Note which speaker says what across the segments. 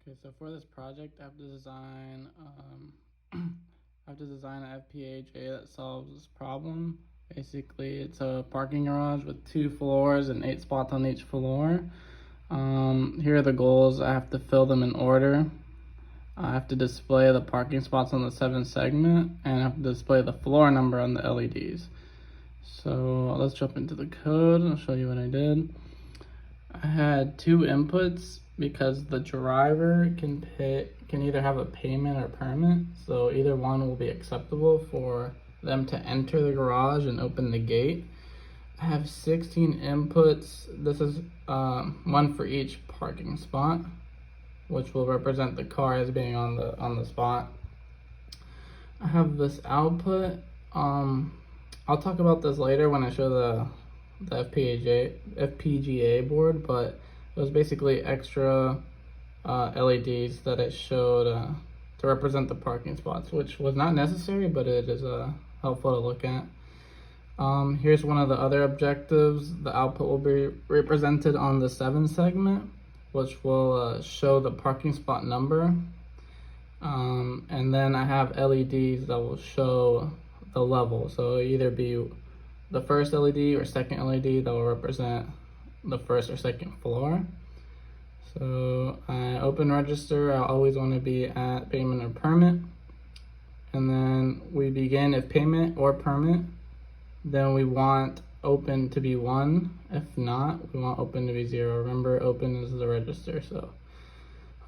Speaker 1: Okay, so for this project, I have to design an FPGA that solves this problem. Basically, it's a parking garage with 2 floors and 8 spots on each floor. Here are the goals. I have to fill them in order. I have to display the parking spots on the 7th segment, and I have to display the floor number on the LEDs. So let's jump into the code. I'll show you what I did. I had 2 inputs because the driver can either have a payment or permit, so either one will be acceptable for them to enter the garage and open the gate. I have 16 inputs. This is one for each parking spot, which will represent the car as being on the spot. I have this output. I'll talk about this later when I show the FPGA board, but it was basically extra LEDs that it showed to represent the parking spots, which was not necessary, but it is helpful to look at. Here's one of the other objectives. The output will be represented on the 7 segment, which will show the parking spot number. And then I have LEDs that will show the level. So it'll either be the first LED or second LED that will represent the first or second floor. So open register, I always want to be at payment or permit. And then we begin if payment or permit. Then we want open to be 1. If not, we want open to be 0. Remember, open is the register. So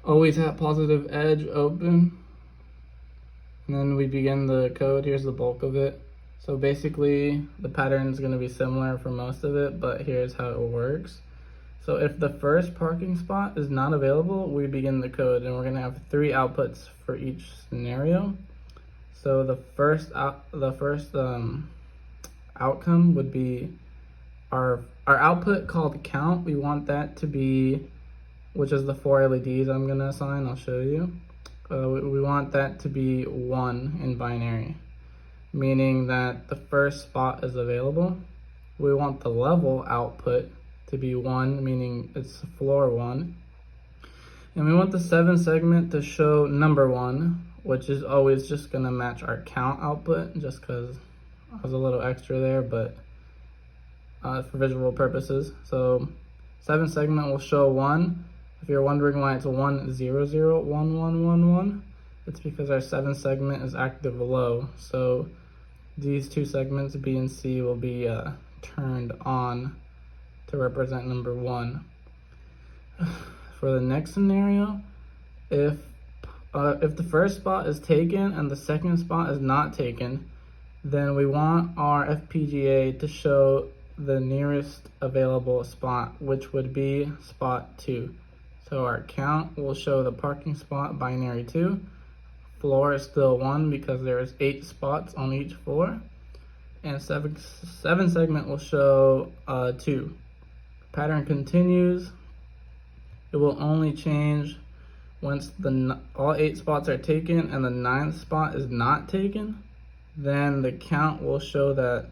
Speaker 1: always have positive edge open. And then we begin the code. Here's the bulk of it. So basically, the pattern is going to be similar for most of it, but here's how it works. So if the first parking spot is not available, we begin the code, and we're going to have 3 outputs for each scenario. So the first outcome would be our output called count. We want that to be, which is the 4 LEDs I'm going to assign. I'll show you. We want that to be 1 in binary, meaning that the first spot is available. We want the level output to be 1, meaning it's floor 1. And we want the 7 segment to show number 1, which is always just going to match our count output, just because I was a little extra there, but for visual purposes. So 7 segment will show 1. If you're wondering why it's 1 0 0 1 1 1 1, it's because our 7 segment is active low. So these 2 segments, B and C, will be turned on to represent number 1. For the next scenario, if the first spot is taken and the second spot is not taken, then we want our FPGA to show the nearest available spot, which would be spot 2. So our count will show the parking spot binary 2. Floor is still 1 because there's 8 spots on each floor. And 7 segment will show 2. Pattern continues. It will only change once all 8 spots are taken and the 9th spot is not taken. Then the count will show that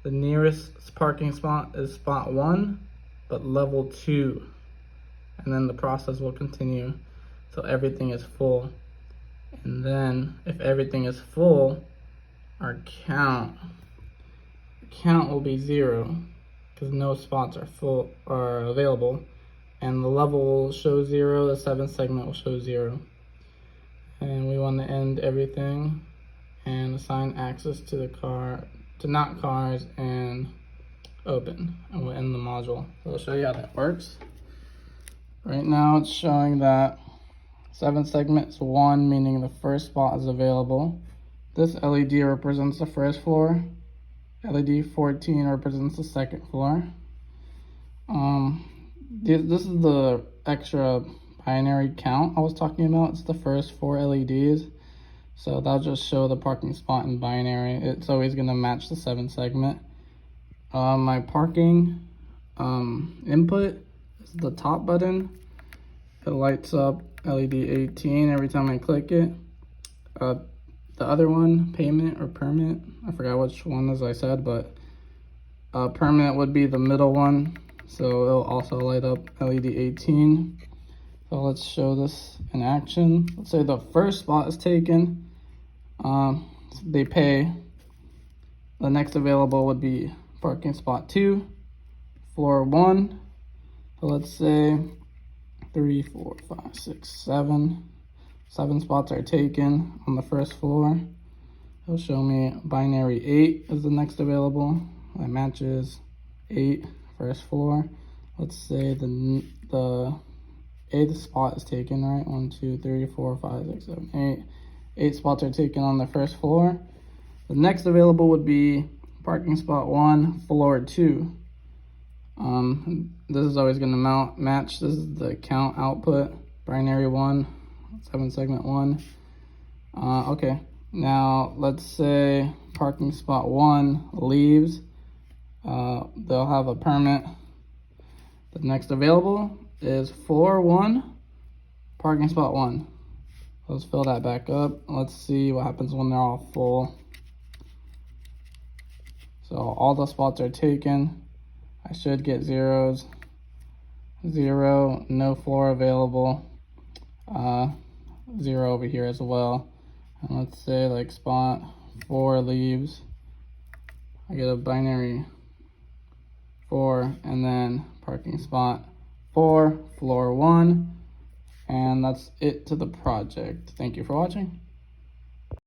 Speaker 1: the nearest parking spot is spot 1, but level 2. And then the process will continue till everything is full. And then if everything is full, our count will be 0 because no spots are available, and the level will show 0. The 7th segment will show 0. And we want to end everything and assign access to the car, to not cars, and open, and we'll end the module. So I'll show you how that works. Right now it's showing that 7 segment is 1, meaning the first spot is available. This LED represents the first floor. LED 14 represents the second floor. This is the extra binary count I was talking about. It's the first 4 LEDs. So that'll just show the parking spot in binary. It's always going to match the 7 segment. My parking input is the top button. It lights up LED 18 every time I click it. The other one, payment or permit, I forgot which one as I said, but permit would be the middle one. So it'll also light up LED 18. So let's show this in action. Let's say the first spot is taken. They pay. The next available would be parking spot 2, floor 1. So let's say 3, 4, 5, 6, 7. 7 spots are taken on the first floor. It'll show me binary 8 is the next available. That matches 8, first floor. Let's say the 8th spot is taken, right? 1, 2, 3, 4, 5, 6, 7, 8. 8 spots are taken on the first floor. The next available would be parking spot 1, floor 2. This is always going to match. This is the count output, binary 1, 7 segment 1. Okay, now let's say parking spot 1 leaves. They'll have a permit. The next available is floor 1, parking spot 1. Let's fill that back up. Let's see what happens when they're all full. So all the spots are taken. I should get zeros. 0, no floor available. 0 over here as well. And let's say like spot 4 leaves. I get a binary 4, and then parking spot 4, floor 1. And that's it to the project. Thank you for watching.